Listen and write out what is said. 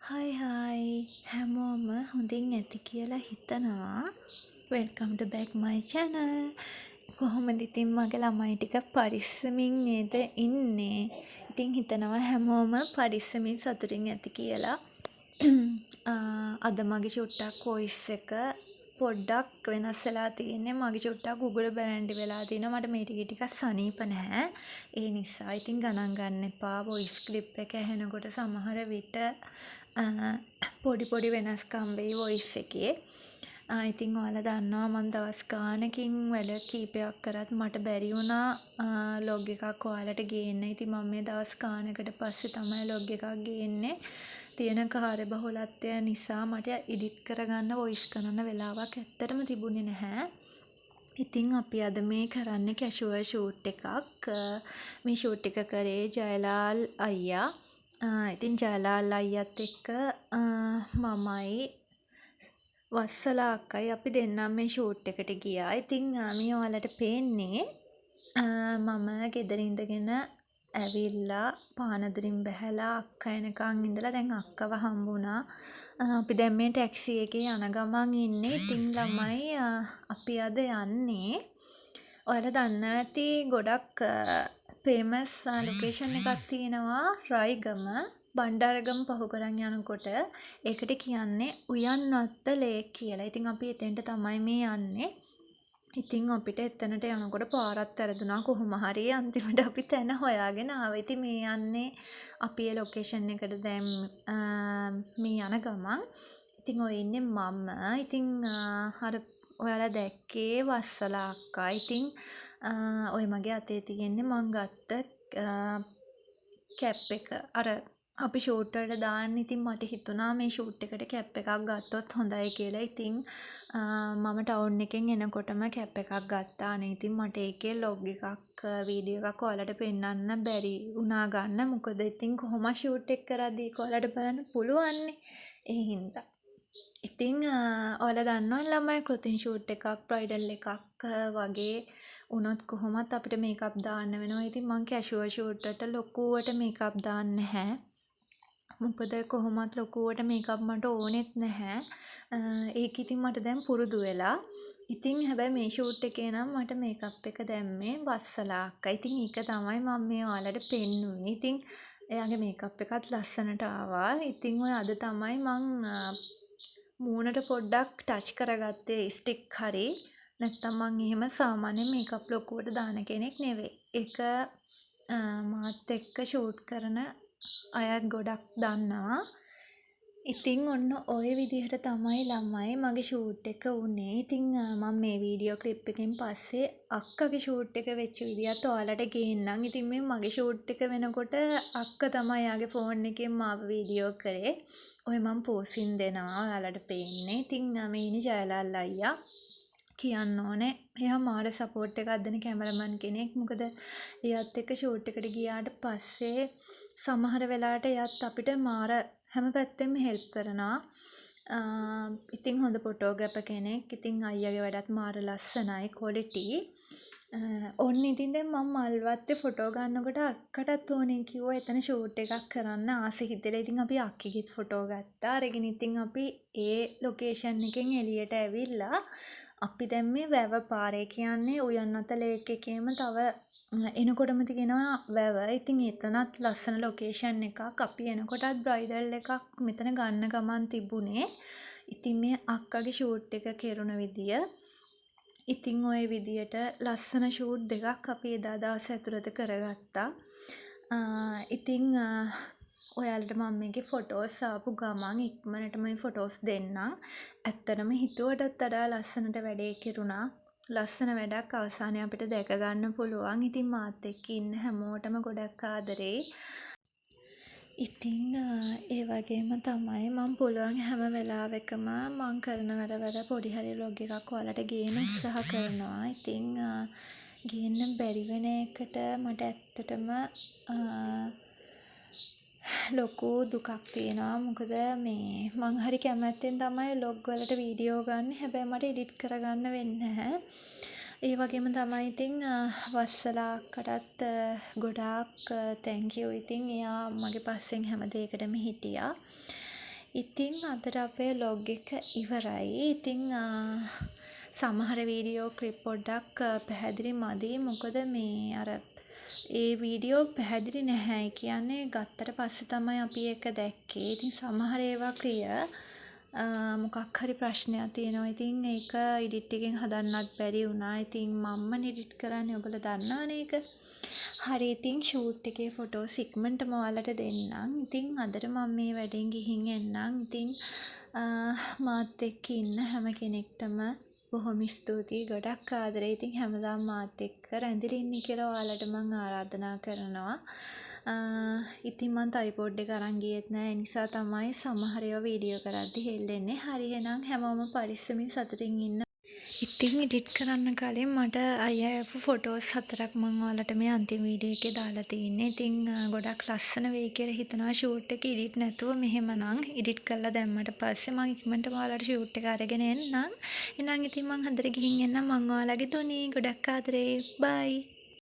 හයි හැමෝම හොඳින් ඇති කියලා හිතනවා. වෙල්කම් ටු බැක් මයි channel. කොහොමද ඉතින් මගේ ළමයි ටික පරිස්සමින් නේද ඉන්නේ? ඉතින් හිතනවා හැමෝම පරිස්සමින් සතුටින් ඇති කියලා. අද මගේ චුට්ටක් වොයිස් එක පොඩ්ඩක් වෙනස් වෙලා තියෙන්නේ. මගේ චුට්ටක් උගුර බැරැන්ඩි වෙලා තිනවා. මට මේ ටික සනීප නැහැ. ඒ නිසා ඉතින් ගණන් ගන්න එපා. වොයිස් ක්ලිප් එක ඇහෙනකොට සමහර විට පොඩි පොඩි වෙනස්කම් වෙයි වොයිස් එකේ. ඉතින් ඔයාලා දන්නවා මම දවස් ගානකින් වැඩ කීපයක් කරත් මට බැරි වුණා ලොග් එකක් ඔයාලට ගේන්න. ඉතින් මම මේ දවස් ගානකට පස්සේ තමයි ලොග් එකක් ගේන්නේ. තියෙන කාර්යබහුලත්වය නිසා මට එඩිට් කරගන්න වොයිස් කරන්න වෙලාවක් ඇත්තටම තිබුණේ නැහැ. ඉතින් අපි අද මේ කරන්නේ කැෂුවල් ෂූට් එකක්. මේ ෂූට් එක කරේ ජයලාල් අයියා. ඉතින් ජයලාල් අයියත් එක්ක මමයි වස්සලා අක්කයි අපි දෙන්නම් මේ ෂූට් එකට ගියා. ඉතින් මේ ඔයාලට පේන්නේ මම ගෙදර ඉඳගෙන ඇවිල්ලා පානදුරින් බැහැලා අක්කා එනකන් ඉඳලා දැන් අක්කව හම්බුණා. අපි දැන් මේ ටැක්සි එකේ යන ගමන් ඉන්නේ. ඉතින් ළමයි අපි අද යන්නේ ඔයාලා දන්නවා ඇති ගොඩක් ෆේමස් ලොකේෂන් එකක් තියෙනවා රයිගම බණ්ඩාරගම පහු කරන් යනකොට ඒකට කියන්නේ උයන්වත්ත ලේක් කියලා. ඉතින් අපි එතෙන්ට තමයි මේ යන්නේ. ඉතින් අපිට එතනට යනකොට පාරත් වැරදුනා කොහොම හරි අන්තිමට අපි තැන හොයාගෙන ආවා. ඉතින් මේ යන්නේ අපි ඒ ලොකේෂන් එකට දැන් මේ යන ගමන්. ඉතින් ඔය ඉන්නේ මම. ඉතින් අර ඔයාලා දැක්කේ වස්සලා අක්කා. ඉතින් ඔය මගේ අතේ තියෙන්නේ මං ගත්ත කැප් එක. අර අපි ෂූට් වලට දාන්න. ඉතින් මට හිතුණා මේ ෂූට් එකට කැප් එකක් ගත්තොත් හොඳයි කියලා. ඉතින් මම ටවුන් එකෙන් එනකොටම කැප් එකක් ගත්තා. අනේ ඉතින් මට ඒකේ ලොග් එකක් වීඩියෝ එකක් ඔයාලට පෙන්වන්න බැරි වුණා ගන්න. මොකද ඉතින් කොහොම ෂූට් එක කරද්දී ඔයාලට බලන්න පුළුවන්නේ. ඒ හින්දා. ඉතින් ඔයාලා දන්නවනේ ළමයි ක්ලොතින් ෂූට් එකක් බ්‍රයිඩල් එකක් වගේ වුණොත් කොහොමත් අපිට මේකප් දාන්න වෙනවා. ඉතින් මං කැෂුවල් ෂූට් වලට ලොකුවට මේකප් දාන්නේ නැහැ. මොකද කොහොමත් ලොකුවට මේකප් මට ඕනෙත් නැහැ. ඒක ඉතින් මට දැන් පුරුදු වෙලා. ඉතින් හැබැයි මේ ෂූට් එකේ නම් මට මේකප් එක දැම්මේ වස්සලා අක්කා. ඉතින් ඒක තමයි මම මේ ඔයාලට පෙන්නුවේ. ඉතින් එයාගේ මේකප් එකත් ලස්සනට ආවා. ඉතින් ඔය අද තමයි මං මූණට පොඩ්ඩක් ටච් කරගත්තේ ස්ටික් හරි. නැත්තම් මං එහෙම සාමාන්‍ය මේකප් ලොකුවට දාන කෙනෙක් නෙවෙයි. ඒක මාත් එක්ක ෂූට් කරන අයත් ගොඩක් දන්නවා. ඉතින් ඔන්න ඔය විදිහට තමයි ළමයි මගේ ෂූට් එක වුණේ. ඉතින් මම මේ වීඩියෝ ක්ලිප් එකෙන් පස්සේ අක්කගේ ෂූට් එක වෙච්ච විදිහත් ඔයාලට ගේන්නම්. ඉතින් මේ මගේ ෂූට් එක වෙනකොට අක්කා තමයි යාගේ ෆෝන් එකෙන් මාව වීඩියෝ කරේ. ඔය මම පෝසින් දෙනවා ඔයාලට පේන්නේ. ඉතින් මේ ඉන්නේ ජයලාල් අයියා. කියන්න ඕනේ එයා මාර සපෝට් එකක් දෙන කැමරමන් කෙනෙක්. මොකද එයාත් එක්ක ෂූට් එකට ගියාට පස්සේ සමහර වෙලාවට එයාත් අපිට මාර හැම පැත්තෙම හෙල්ප් කරනවා. ඉතින් හොඳ ෆොටෝග්‍රැෆර් කෙනෙක්. ඉතින් අයියාගේ වැඩත් මාර ලස්සනයි ක්වොලිටි. ඔන්න ඉතින් දැන් මම මල්වත්තේ ෆොටෝ ගන්නකොට අක්කටත් ඕනේ කිව්වා එතන ෂූට් එකක් කරන්න ආසෙ හිතෙලා. ඉතින් අපි අක්කගෙත් ෆොටෝ ගත්තා. අරගෙන ඉතින් අපි ඒ ලොකේෂන් එකෙන් එළියට ඇවිල්ලා අපි දැන් මේ වැව පාරේ කියන්නේ උයන්වත ලේක් එකේම තව එනකොටම තියෙනවා වැව. ඉතින් එතනත් ලස්සන ලොකේෂන් එකක්. අපි එනකොටත් බ්‍රයිඩල් එකක් මෙතන ගන්න ගමන් තිබුණේ. ඉතින් මේ අක්කගේ ෂූට් එක කෙරුණ විදිය. ඉතින් ওই විදියට ලස්සන ෂූට් දෙකක් අපි එදා දවස් ඇතුළත කරගත්තා. ඉතින් ඔයාලට මම මේකේ ෆොටෝස් ආපු ගමන් ඉක්මනටම මේ ෆොටෝස් දෙන්නම්. ඇත්තටම හිතුවටත් වඩා ලස්සනට වැඩේ කෙරුණා. ලස්සන වැඩක් අවසානයේ අපිට දැක ගන්න පුළුවන්. ඉතින් මාත් එක්ක ඉන්න හැමෝටම ගොඩක් ආදරෙයි. ඉතින් ඒ වගේම තමයි මම පුළුවන් හැම වෙලාවෙකම මම කරන වැඩවල පොඩි හරි ලොග් එකක් ඔයාලට ගේන්න උත්සාහ කරනවා. ඉතින් ගේන්න බැරි වෙන එකට මට ඇත්තටම ලොකු දුකක් තියෙනවා. මොකද මේ මං හරි කැමැත්තෙන් තමයි ලොග් වලට වීඩියෝ ගන්න. හැබැයි මට එඩිට් කරගන්න වෙන්නේ නැහැ. ඒ වගේම තමයි ඉතින් වස්සලා අක්කටත් ගොඩාක් තැන්ක් යූ. ඉතින් එයා මගේ පස්සෙන් හැම දෙයකටම හිටියා. ඉතින් අදට අපේ ලොග් එක ඉවරයි. ඉතින් සමහර වීඩියෝ ක්ලිප් පොඩ්ඩක් පැහැදිලි මදි. මොකද මේ අර ඒ වීඩියෝ පැහැදිලි නැහැ. කියන්නේ ගත්තට පස්සේ තමයි අපි ඒක දැක්කේ. ඉතින් සමහර ඒවා ක්ලියර්. මොකක් හරි ප්‍රශ්නයක් තියෙනවා. ඉතින් ඒක එඩිට් එකෙන් හදන්නත් බැරි වුණා. ඉතින් මම්මනේ එඩිට් කරන්නේ. ඔයගොල්ලෝ දන්නවනේ ඒක. හරි ඉතින් ෂූට් එකේ ෆොටෝස් ඉක්මනටම ඔයාලට දෙන්නම්. ඉතින් අදට මම මේ වැඩෙන් ගිහින් එන්නම්. ඉතින් මාත් එක්ක ඉන්න හැම කෙනෙක්ටම බොහොම ස්තුතියි. ගොඩක් ආදරේ. ඉතින් හැමදාම මාත් එක්ක රැඳිලා ඉන්න කියලා ඔයාලට මම ආරාධනා කරනවා. ඉතින් මම ට්‍රයිපෝඩ් එක අරන් ගියෙත් නෑ. ඒ නිසා තමයි සමහර ඒවා වීඩියෝ කරද්දි හෙල්ලෙන්නේ. හරි එහෙනම් හැමෝම පරිස්සමින් සතුටින් ඉන්න. ඉතින් එඩිට් කරන්න කලින් මට අයියාපු ෆොටෝස් 4ක් මම ඔයාලට මේ අන්තිම වීඩියෝ එකේ දාලා තියෙන්නේ. ඉතින් ගොඩක් ලස්සන වෙයි කියලා හිතනවා ෂූට් එක එඩිට් නැතුව මෙහෙමනම් එඩිට් කරලා දැම්මට පස්සේ මම ඉක්මනට ඔයාලට ෂූට් එක අරගෙන එන්නම්. එහෙනම් ඉතින් මම හන්දර ගිහින් එන්නම්. මම ඔයාලගේ තුනී ගොඩක් ආදරේ. බයි.